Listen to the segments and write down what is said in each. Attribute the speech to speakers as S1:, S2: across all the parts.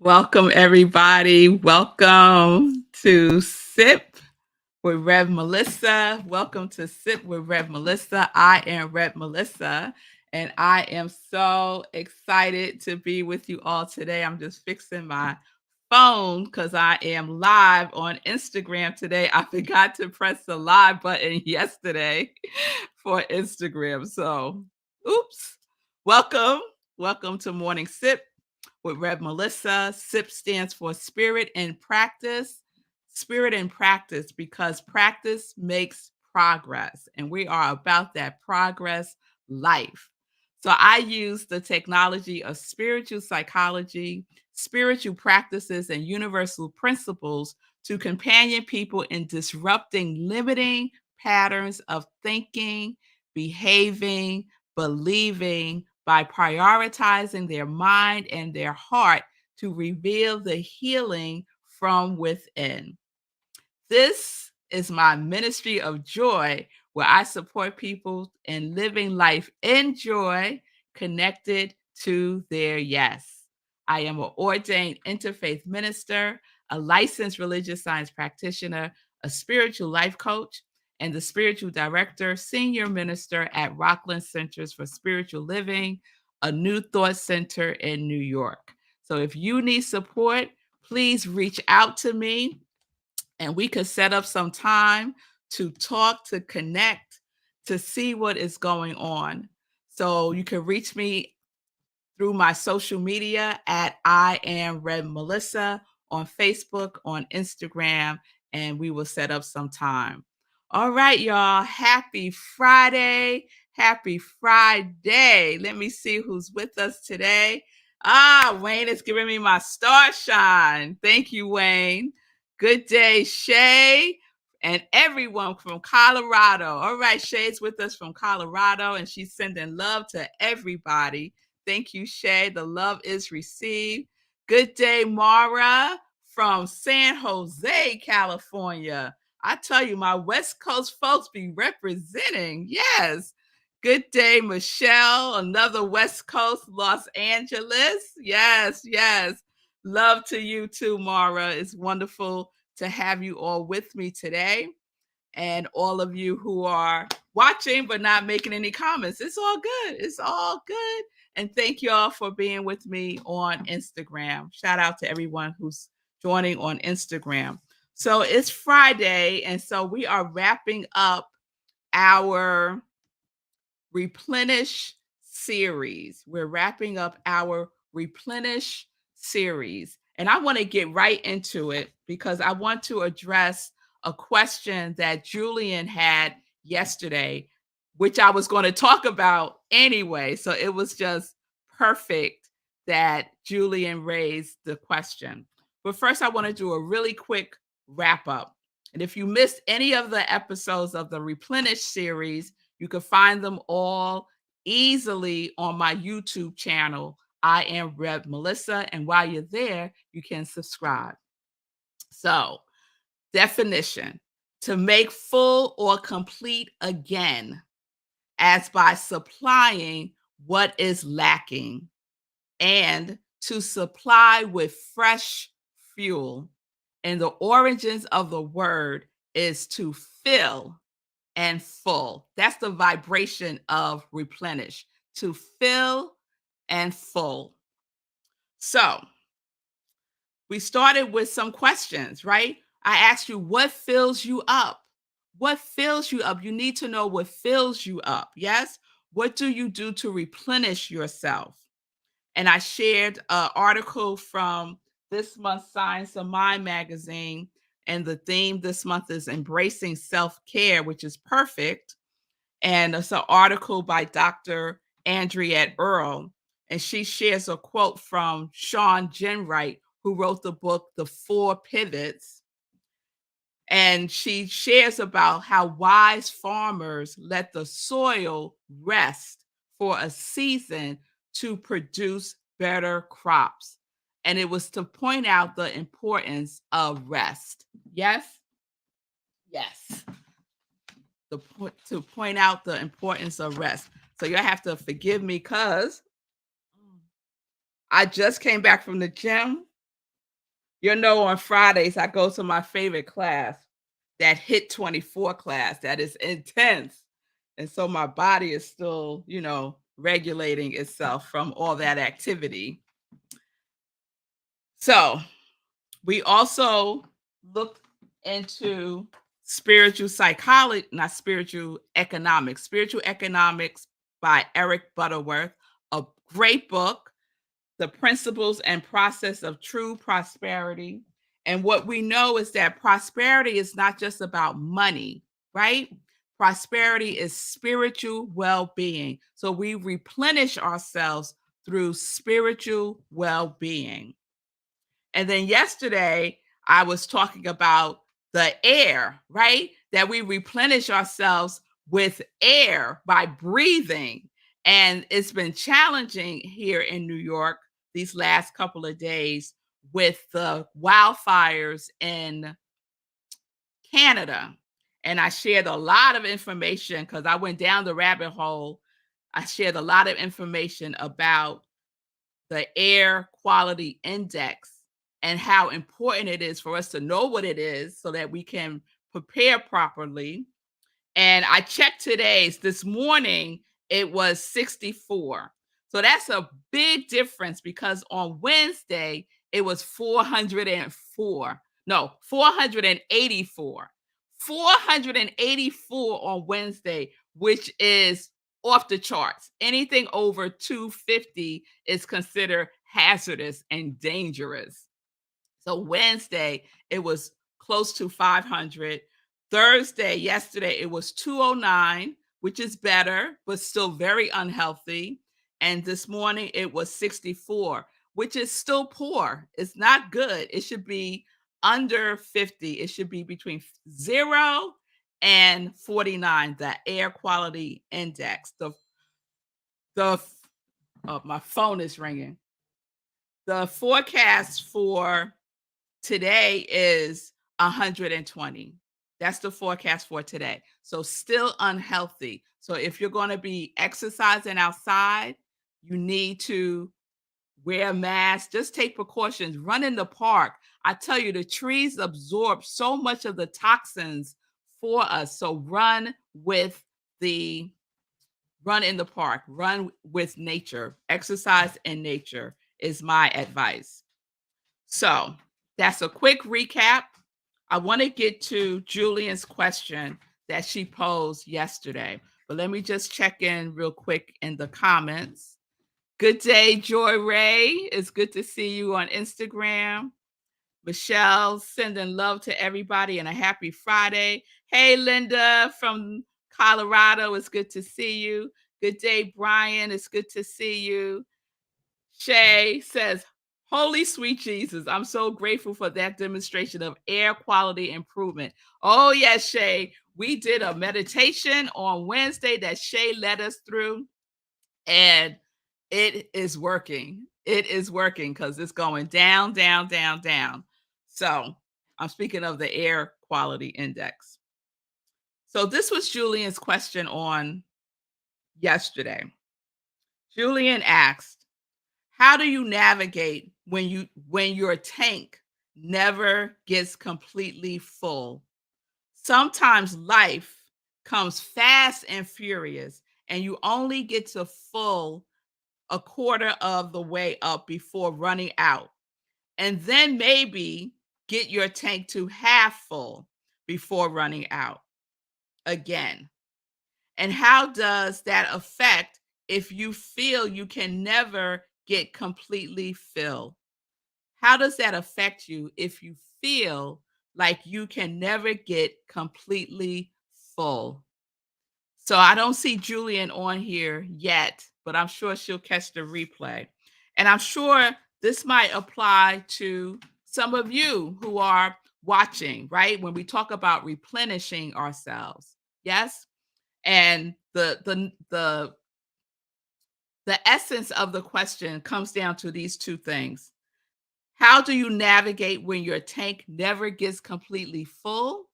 S1: Welcome, everybody. Welcome to Sip with Rev Melissa. Welcome to Sip with Rev Melissa. I am Rev Melissa, and I am so excited to be with you all today. I'm just fixing my phone because I am live on Instagram today. I forgot to press the live button yesterday for Instagram. So, oops. Welcome. Welcome to Morning Sip with Rev Melissa. SIP stands for Spirit and Practice. Spirit and Practice, because practice makes progress. And we are about that progress life. So I use the technology of spiritual psychology, spiritual practices, and universal principles to companion people in disrupting limiting patterns of thinking, behaving, believing, by prioritizing their mind and their heart to reveal the healing from within. This is my ministry of joy, where I support people in living life in joy, connected to their yes. I am an ordained interfaith minister, a licensed religious science practitioner, a spiritual life coach, and the spiritual director, senior minister at Rockland Centers for Spiritual Living, a New Thought Center in New York. So if you need support, please reach out to me and we could set up some time to talk, to connect, to see what is going on. So you can reach me through my social media at I am Red Melissa on Facebook, on Instagram, and we will set up some time. All right, y'all. Happy Friday. Happy Friday. Let me see who's with us today. Wayne is giving me my star shine. Thank you, Wayne. Good day, Shay, and everyone from Colorado. All right, Shay's with us from Colorado, and she's sending love to everybody. Thank you, Shay. The love is received. Good day, Mara from San Jose, California. I tell you, my West Coast folks be representing. Yes. Good day, Michelle. Another West Coast, Los Angeles. Yes, yes. Love to you too, Mara. It's wonderful to have you all with me today. And all of you who are watching but not making any comments. It's all good. It's all good. And thank you all for being with me on Instagram. Shout out to everyone who's joining on Instagram. So it's Friday, and so we are wrapping up our Replenish series. We're wrapping up our Replenish series. And I want to get right into it because I want to address a question that Julian had yesterday, which I was going to talk about anyway. So it was just perfect that Julian raised the question. But first, I want to do a really quick wrap up. And if you missed any of the episodes of the Replenish series, you can find them all easily on my YouTube channel. I am Rev Melissa. And while you're there, you can subscribe. So, definition: to make full or complete again, as by supplying what is lacking, and to supply with fresh fuel. And the origins of the word is to fill and full. That's the vibration of replenish, to fill and full. So we started with some questions, right? I asked you, what fills you up? What fills you up? You need to know what fills you up. Yes. What do you do to replenish yourself? And I shared an article from this month's Science of Mind magazine. And the theme this month is embracing self-care, which is perfect. And it's an article by Dr. Andriette Earl. And she shares a quote from Sean Genwright, who wrote the book, The Four Pivots. And she shares about how wise farmers let the soil rest for a season to produce better crops. And it was to point out the importance of rest. Yes? Yes. To point out the importance of rest. So you have to forgive me because I just came back from the gym On Fridays, I go to my favorite class, that hit 24 class that is intense. And so my body is still, regulating itself from all that activity. So we also looked into spiritual psychology, not spiritual economics by Eric Butterworth, a great book, The Principles and Process of True Prosperity. And what we know is that prosperity is not just about money, right? Prosperity is spiritual well being. So we replenish ourselves through spiritual well being. And then yesterday, I was talking about the air, right? That we replenish ourselves with air by breathing. And it's been challenging here in New York these last couple of days with the wildfires in Canada. And I shared a lot of information because I went down the rabbit hole. I shared a lot of information about the air quality index and how important it is for us to know what it is so that we can prepare properly. And I checked today's. This morning, it was 64. So that's a big difference because on Wednesday, it was 404. No, 484. 484 on Wednesday, which is off the charts. Anything over 250 is considered hazardous and dangerous. So Wednesday, it was close to 500. Thursday, yesterday, it was 209, which is better, but still very unhealthy. And this morning, it was 64, which is still poor. It's not good. It should be under 50. It should be between 0 and 49, the air quality index. The my phone is ringing. The forecast for today is 120. That's the forecast for today. So still unhealthy. So if you're going to be exercising outside, you need to wear a mask, just take precautions, run in the park. I tell you, the trees absorb so much of the toxins for us. So the run in the park, run with nature, exercise in nature is my advice. So that's a quick recap. I want to get to Julian's question that she posed yesterday, but let me just check in real quick in the comments. Good day, Joy Ray. It's good to see you on Instagram. Michelle sending love to everybody and a happy Friday. Hey, Linda from Colorado. It's good to see you. Good day, Brian. It's good to see you. Shay says, Holy sweet Jesus, I'm so grateful for that demonstration of air quality improvement. Oh, yes, Shay. We did a meditation on Wednesday that Shay led us through, and it is working. It is working because it's going down, down, down, down. So I'm speaking of the air quality index. So this was Julian's question on yesterday. Julian asked, how do you navigate when your tank never gets completely full? Sometimes life comes fast and furious, and you only get to full a quarter of the way up before running out. And then maybe get your tank to half full before running out again. And how does that affect if you feel you can never get completely filled? How does that affect you if you feel like you can never get completely full? So I don't see Julian on here yet, but I'm sure she'll catch the replay. And I'm sure this might apply to some of you who are watching, right? When we talk about replenishing ourselves. Yes? And the essence of the question comes down to these two things. How do you navigate when your tank never gets completely full?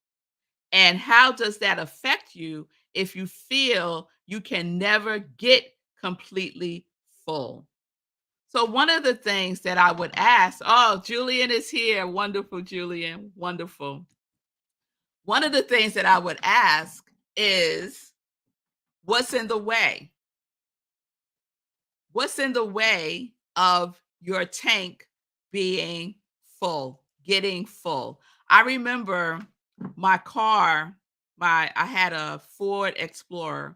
S1: And how does that affect you if you feel you can never get completely full? So one of the things that I would ask, oh, Julian is here. Wonderful, Julian. Wonderful. One of the things that I would ask is, what's in the way? What's in the way of your tank being full, getting full? I remember my car, my I had a Ford Explorer,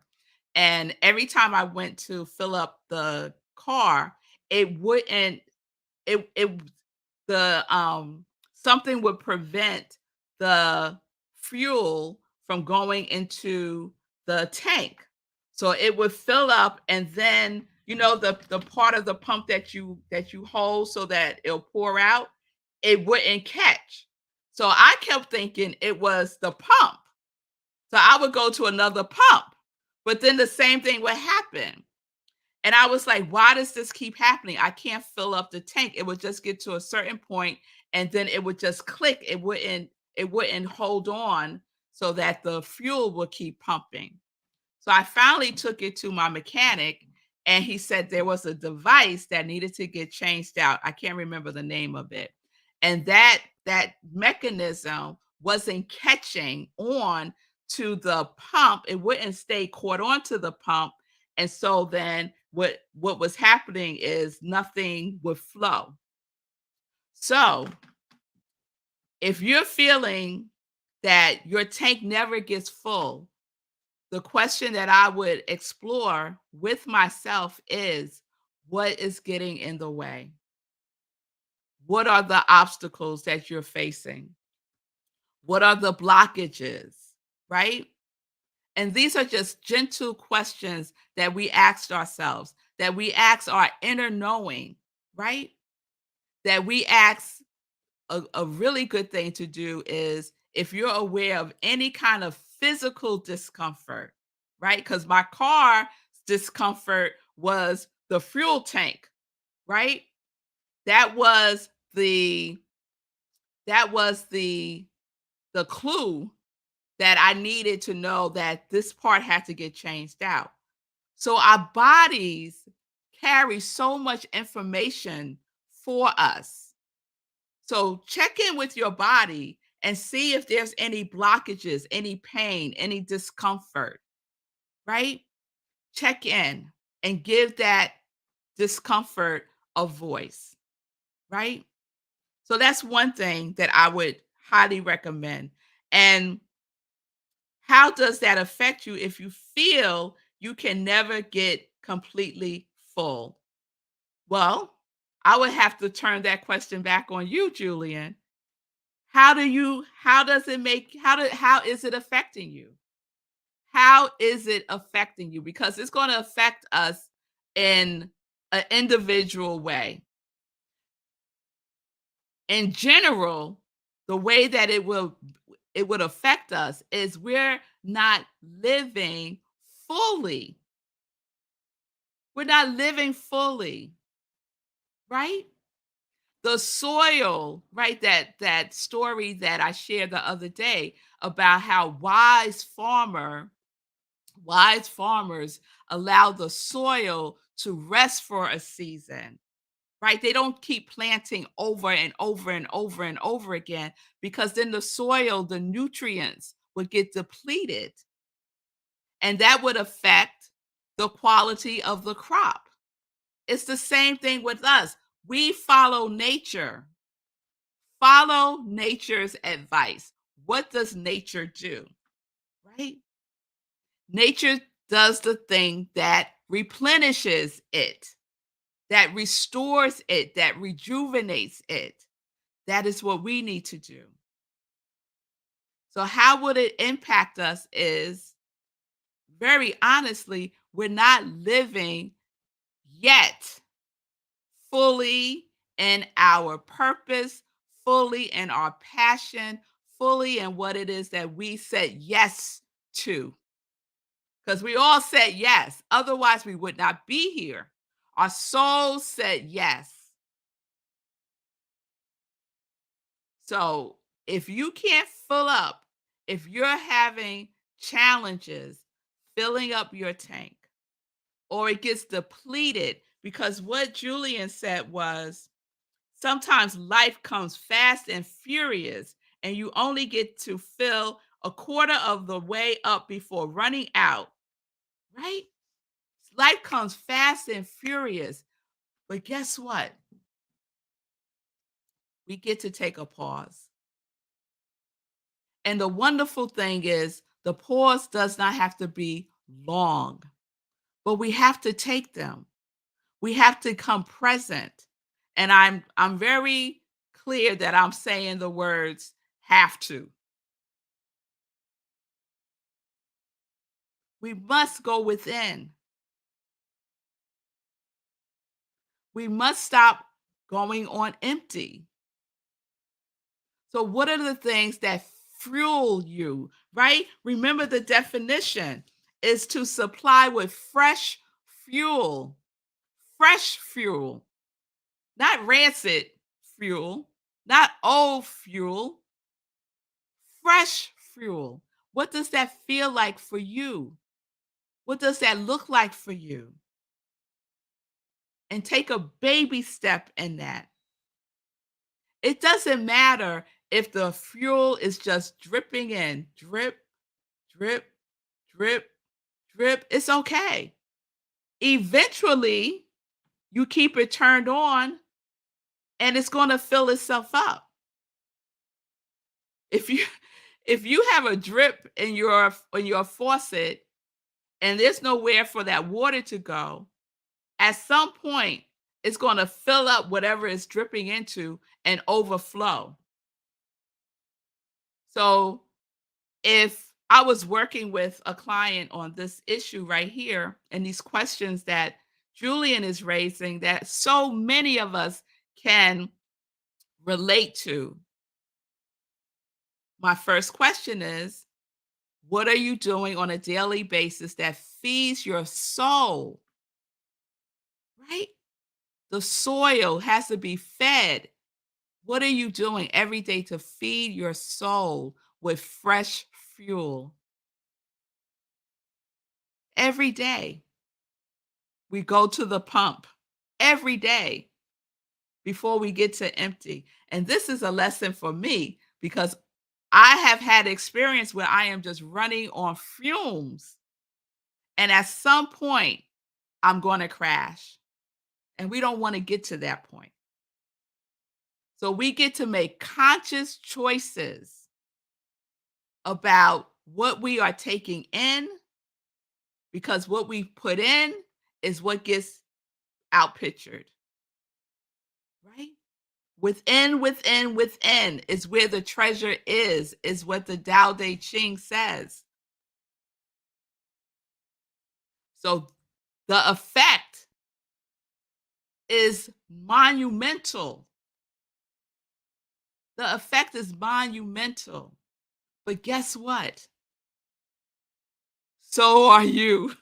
S1: and every time I went to fill up the car, it wouldn't it the something would prevent the fuel from going into the tank. So it would fill up, and then the part of the pump that you hold so that it'll pour out, it wouldn't catch. So I kept thinking it was the pump. So I would go to another pump, but then the same thing would happen. And I was like, why does this keep happening? I can't fill up the tank. It would just get to a certain point and then it would just click. It wouldn't hold on so that the fuel would keep pumping. So I finally took it to my mechanic, and he said there was a device that needed to get changed out. I can't remember the name of it. And that mechanism wasn't catching on to the pump. It wouldn't stay caught onto the pump. And so then what was happening is nothing would flow. So if you're feeling that your tank never gets full, the question that I would explore with myself is, what is getting in the way? What are the obstacles that you're facing? What are the blockages? Right? And these are just gentle questions that we asked ourselves, that we ask our inner knowing, right? That we ask. A really good thing to do is, if you're aware of any kind of physical discomfort, right? Because my car discomfort was the fuel tank, right? That was the clue that I needed to know that this part had to get changed out. So our bodies carry so much information for us. So check in with your body and see if there's any blockages, any pain, any discomfort, right? Check in and give that discomfort a voice, right? So that's one thing that I would highly recommend. And how does that affect you if you feel you can never get completely full? Well, I would have to turn that question back on you, Julian. How is it affecting you? How is it affecting you? Because it's going to affect us in an individual way. In general, the way that it would affect us is, we're not living fully. We're not living fully, right? The soil, right? That story that I shared the other day about how wise farmers allow the soil to rest for a season, right? They don't keep planting over and over and over and over again, because then the soil, the nutrients would get depleted, and that would affect the quality of the crop. It's the same thing with us. We follow nature's advice. What does nature do? Right? Nature does the thing that replenishes it, that restores it, that rejuvenates it. That is what we need to do. So, how would it impact us? Is, very honestly, we're not living yet fully in our purpose, fully in our passion, fully in what it is that we said yes to. Because we all said yes. Otherwise, we would not be here. Our souls said yes. So if you can't fill up, if you're having challenges filling up your tank, or it gets depleted, because what Julian said was sometimes life comes fast and furious, and you only get to fill a quarter of the way up before running out, right? Life comes fast and furious, but guess what? We get to take a pause. And the wonderful thing is, the pause does not have to be long, but we have to take them. We have to come present. And I'm very clear that I'm saying the words have to. We must go within. We must stop going on empty. So what are the things that fuel you, right? Remember the definition is to supply with fresh fuel, not rancid fuel, not old fuel, fresh fuel. What does that feel like for you? What does that look like for you? And take a baby step in that. It doesn't matter if the fuel is just dripping in, drip, drip, drip, drip. It's okay. Eventually, you keep it turned on and it's going to fill itself up. If you if you have a drip in your faucet and there's nowhere for that water to go, at some point it's going to fill up whatever it's dripping into and overflow. So if I was working with a client on this issue right here and these questions that Julian is raising that so many of us can relate to, my first question is, what are you doing on a daily basis that feeds your soul? Right? The soil has to be fed. What are you doing every day to feed your soul with fresh fuel? Every day. We go to the pump every day before we get to empty. And this is a lesson for me because I have had experience where I am just running on fumes. And at some point, I'm going to crash. And we don't want to get to that point. So we get to make conscious choices about what we are taking in because what we put in is what gets out pictured, right? Within is where the treasure is what the Tao Te Ching says. So the effect is monumental. The effect is monumental. But guess what? So are you.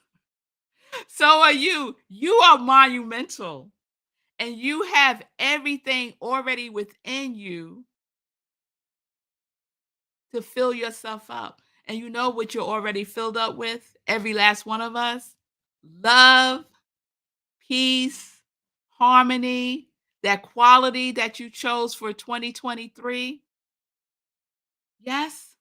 S1: So are you. You are monumental. And you have everything already within you to fill yourself up. And you know what you're already filled up with? Every last one of us? Love, peace, harmony, that quality that you chose for 2023. Yes,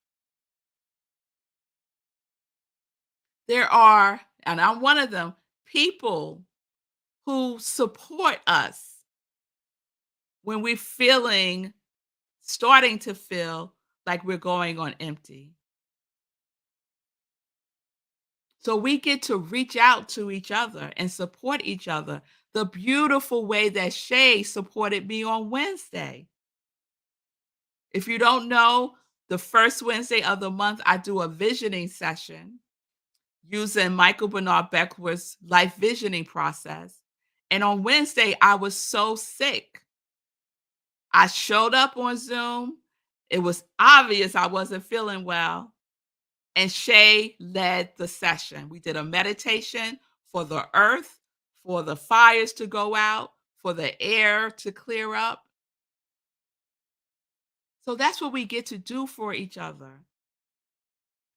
S1: there are, and I'm one of them, people who support us when we're starting to feel like we're going on empty. So we get to reach out to each other and support each other the beautiful way that Shay supported me on Wednesday. If you don't know, the first Wednesday of the month, I do a visioning session using Michael Bernard Beckwith's life visioning process. And on Wednesday, I was so sick. I showed up on Zoom. It was obvious I wasn't feeling well. And Shay led the session. We did a meditation for the earth, for the fires to go out, for the air to clear up. So that's what we get to do for each other.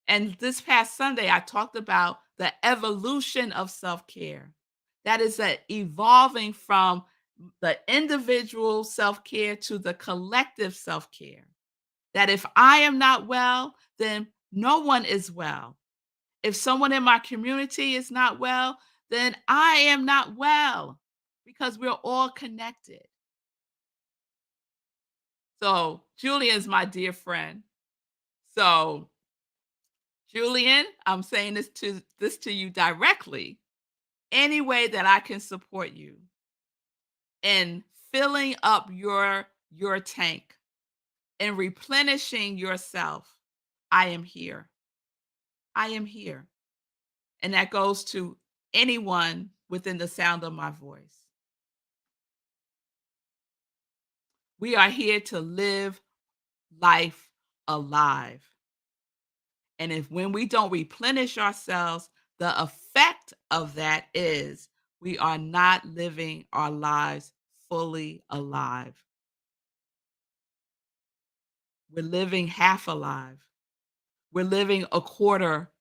S1: And this past Sunday, I talked about the evolution of self care. That is a evolving from the individual self-care to the collective self-care. That if I am not well, then no one is well. If someone in my community is not well, then I am not well because we're all connected. So, Julian's my dear friend. So, Julian, I'm saying this to you directly. Any way that I can support you in filling up your tank and replenishing yourself, I am here. I am here. And that goes to anyone within the sound of my voice. We are here to live life alive. And if when we don't replenish ourselves, the effect of that is we are not living our lives fully alive. We're living half alive. We're living a quarter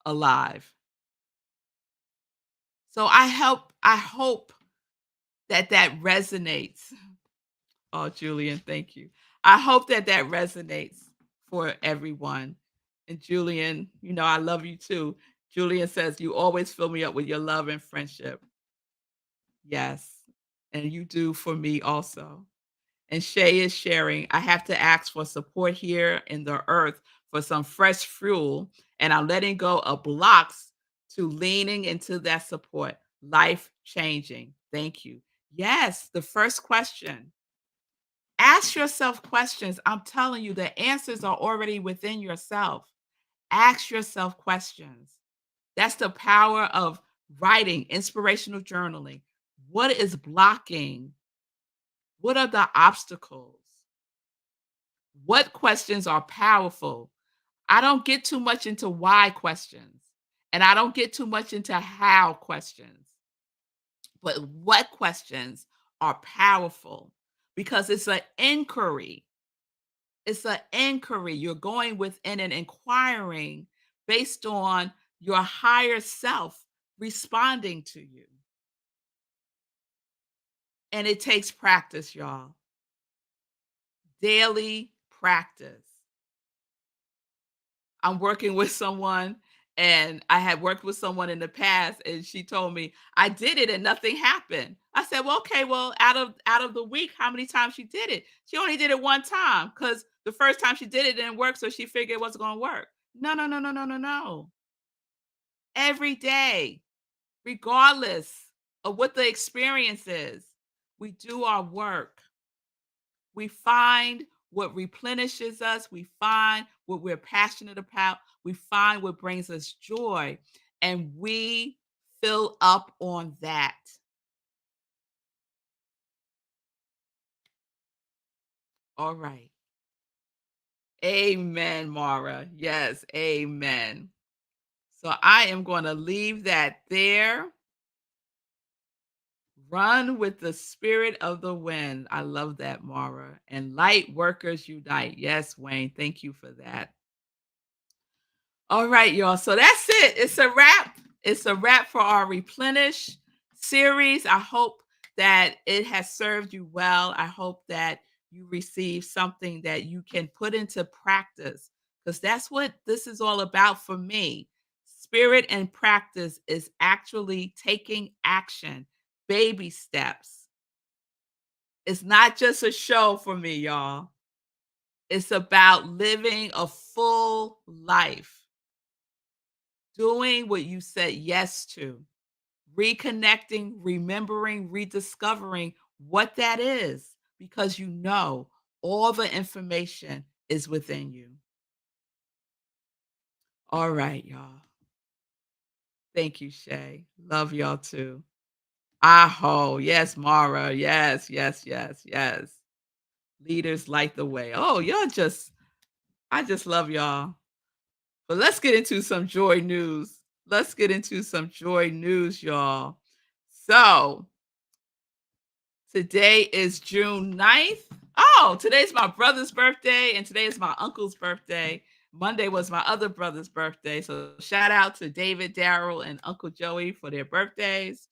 S1: alive. So I hope that resonates. Oh, Julian, thank you. I hope that resonates for everyone. And Julian, I love you too. Julian says, "You always fill me up with your love and friendship." Yes. And you do for me also. And Shay is sharing, "I have to ask for support here in the earth for some fresh fuel, and I'm letting go of blocks to leaning into that support. Life changing. Thank you." Yes, the first question. Ask yourself questions. I'm telling you, the answers are already within yourself. Ask yourself questions. That's the power of writing, inspirational journaling. What is blocking? What are the obstacles? What questions are powerful? I don't get too much into why questions, and I don't get too much into how questions, but what questions are powerful because it's an inquiry. It's an inquiry. You're going within and inquiring based on your higher self responding to you. And it takes practice, y'all. Daily practice. I'm working with someone and I had worked with someone in the past and she told me, "I did it and nothing happened." I said, "Well, okay, well, out of the week, how many times she did it?" She only did it one time cuz the first time she did it didn't work, so she figured it wasn't going to work. No, no, no, no, no, no, no. Every day, regardless of what the experience is, we do our work. We find what replenishes us. We find what we're passionate about. We find what brings us joy. And we fill up on that. All right. Amen, Mara. Yes, amen. So I am going to leave that there. Run with the spirit of the wind. I love that, Mara. And light workers unite. Yes, Wayne. Thank you for that. All right, y'all. So that's it. It's a wrap. It's a wrap for our Replenish series. I hope that it has served you well. I hope that you receive something that you can put into practice because that's what this is all about for me. Spirit and practice is actually taking action, baby steps. It's not just a show for me, y'all. It's about living a full life. Doing what you said yes to, reconnecting, remembering, rediscovering what that is, because you know all the information is within you. All right, y'all. Thank you, Shay. Love y'all too. Aho. Yes, Mara. Yes, yes, yes, yes. Leaders light the way. Oh, I just love y'all. But let's get into some joy news. Let's get into some joy news, y'all. So, today is June 9th. Oh, today's my brother's birthday, and today is my uncle's birthday. Monday was my other brother's birthday. So, shout out to David, Daryl, and Uncle Joey for their birthdays.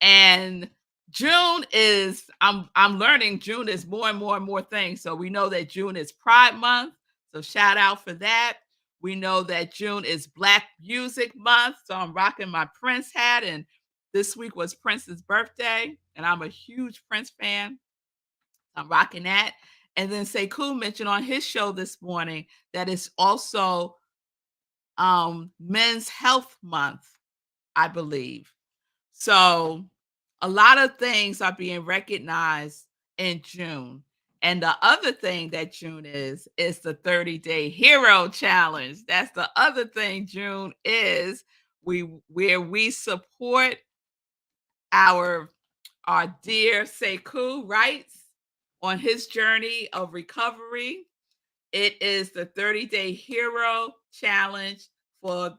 S1: And June is I'm learning June is more and more and more things. So we know that June is Pride Month. So shout out for that. We know that June is Black Music Month. So I'm rocking my Prince hat. And this week was Prince's birthday. And I'm a huge Prince fan. I'm rocking that. And then Sekou mentioned on his show this morning that it's also Men's Health Month, I believe. So a lot of things are being recognized in June. And the other thing that June is the 30-day hero challenge. That's the other thing June is. Where we support our our dear Sekou Writes on his journey of recovery. It is the 30-day hero challenge for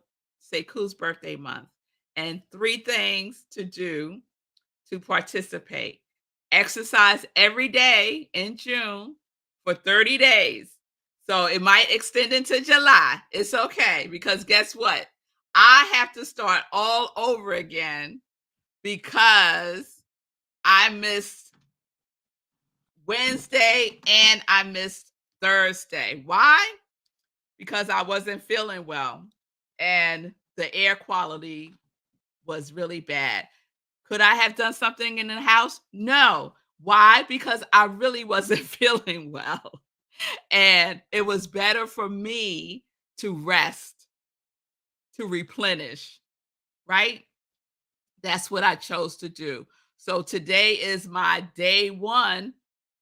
S1: Sekou's birthday month. And three things to do to participate. Exercise every day in June for 30 days. So it might extend into July. It's okay because guess what? I have to start all over again because I missed Wednesday and I missed Thursday. Why? Because I wasn't feeling well and the air quality was really bad. Could I have done something in the house? No. Why? Because I really wasn't feeling well. And it was better for me to rest, to replenish, right? That's what I chose to do. So today is my day one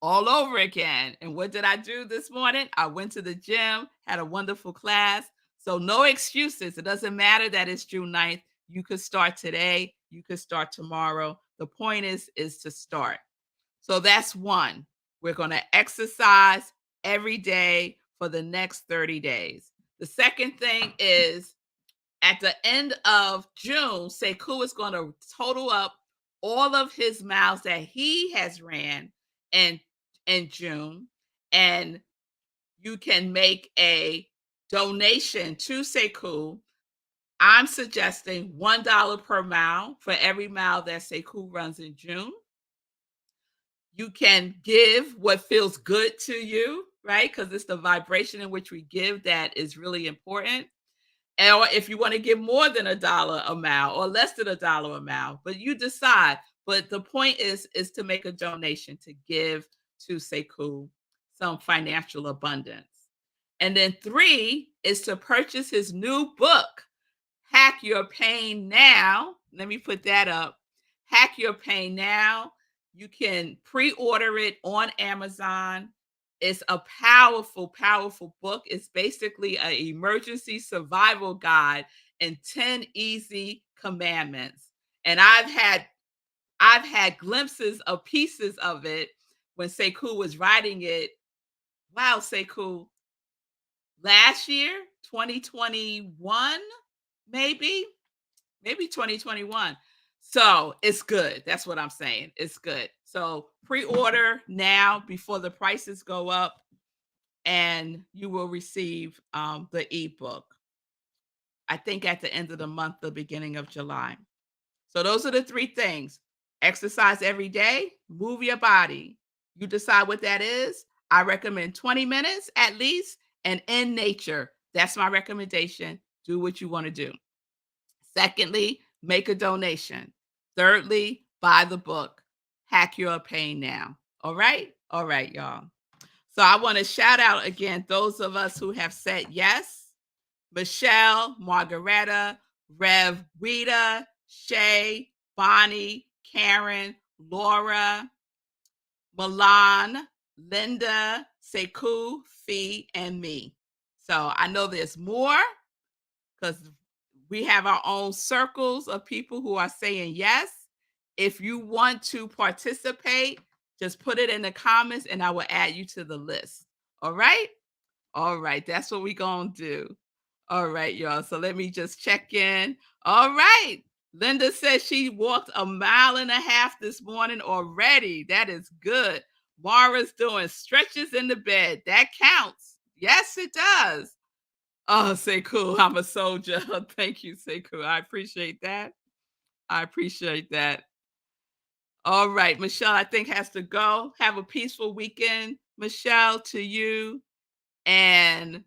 S1: all over again. And what did I do this morning? I went to the gym, had a wonderful class. So no excuses. It doesn't matter that it's June 9th. You could start today, you could start tomorrow. The point is to start. So that's one. We're going to exercise every day for the next 30 days. The second thing is at the end of June, Sekou is going to total up all of his miles that he has ran in June, and you can make a donation to Sekou. I'm suggesting $1 per mile for every mile that Sekou runs in June. You can give what feels good to you, right? Because it's the vibration in which we give that is really important. Or if you want to give more than $1 a mile or less than $1 a mile, but you decide. But the point is to make a donation to give to Sekou some financial abundance. And then three is to purchase his new book, Hack Your Pain Now. Let me put that up. Hack Your Pain Now. You can pre-order it on Amazon. It's a powerful, powerful book. It's basically an emergency survival guide and 10 easy commandments. And I've had glimpses of pieces of it when Sekou was writing it. Wow, Sekou, last year, 2021, maybe 2021. So it's good. That's what I'm saying. It's good. So pre-order now before the prices go up, and you will receive the ebook. I think at the end of the month, the beginning of July. So those are the three things: exercise every day, move your body. You decide what that is. I recommend 20 minutes at least, and in nature. That's my recommendation. Do what you want to do. Secondly, make a donation. Thirdly, buy the book, Hack Your Pain Now. All right? All right, y'all. So I want to shout out again those of us who have said yes: Michelle, Margaretta, Rev, Rita, Shay, Bonnie, Karen, Laura, Milan, Linda, Sekou, Fee, and me. So I know there's more because we have our own circles of people who are saying yes. If you want to participate, just put it in the comments and I will add you to the list. All right? All right. That's what we're going to do. All right, y'all. So let me just check in. All right. Linda says she walked 1.5 miles this morning already. That is good. Mara's doing stretches in the bed. That counts. Yes, it does. Oh, Sekou, I'm a soldier. Thank you, Sekou. I appreciate that. I appreciate that. All right, Michelle, I think has to go. Have a peaceful weekend, Michelle, to you. And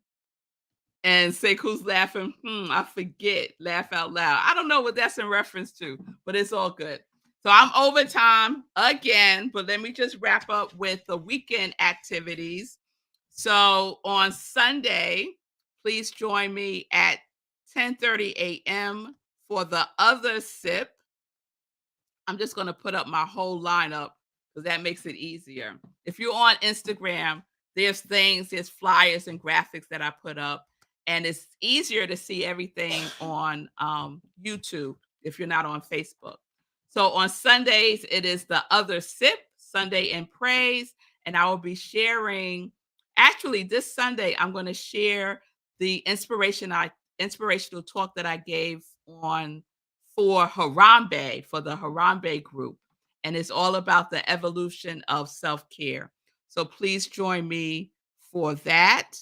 S1: Sekou's laughing. I forget. Laugh out loud. I don't know what that's in reference to, but it's all good. So I'm overtime again, but let me just wrap up with the weekend activities. So on Sunday, please join me at 10:30 a.m. for the other sip. I'm just going to put up my whole lineup because that makes it easier. If you're on Instagram, there's flyers and graphics that I put up, and it's easier to see everything on YouTube if you're not on Facebook. So on Sundays, it is the other sip, Sunday in praise, and I will be sharing. Actually, this Sunday, I'm going to share the inspirational talk that I gave on for Harambe, for the Harambe group. And it's all about the evolution of self care. So please join me for that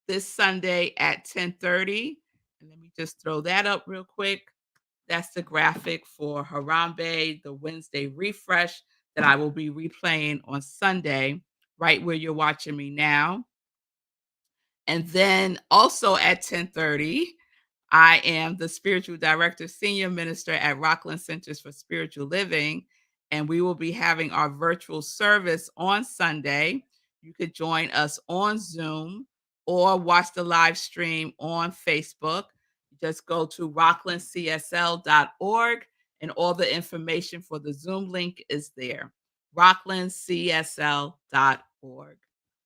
S1: this Sunday at 10:30. And let me just throw that up real quick. That's the graphic for Harambe, the Wednesday refresh that I will be replaying on Sunday, right where you're watching me now. And then also at 10:30, I am the spiritual director, senior minister at Rockland Centers for Spiritual Living, and we will be having our virtual service on Sunday. You could join us on Zoom or watch the live stream on Facebook. Just go to rocklandcsl.org, and all the information for the Zoom link is there. rocklandcsl.org.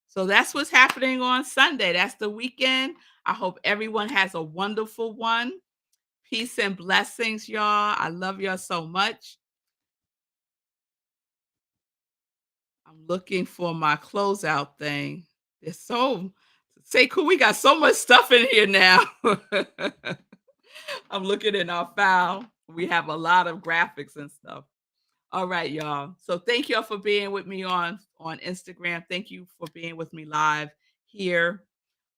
S1: So that's what's happening on Sunday. That's the weekend. I hope everyone has a wonderful one. Peace and blessings, y'all. I love y'all so much. I'm looking for my closeout thing. It's so Sekou, we got so much stuff in here now. I'm looking in our file. We have a lot of graphics and stuff. All right, y'all. So thank y'all for being with me on Instagram. Thank you for being with me live here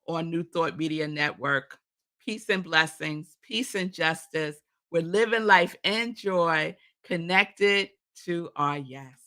S1: on New Thought Media Network. Peace and blessings, peace and justice. We're living life in joy, connected to our yes.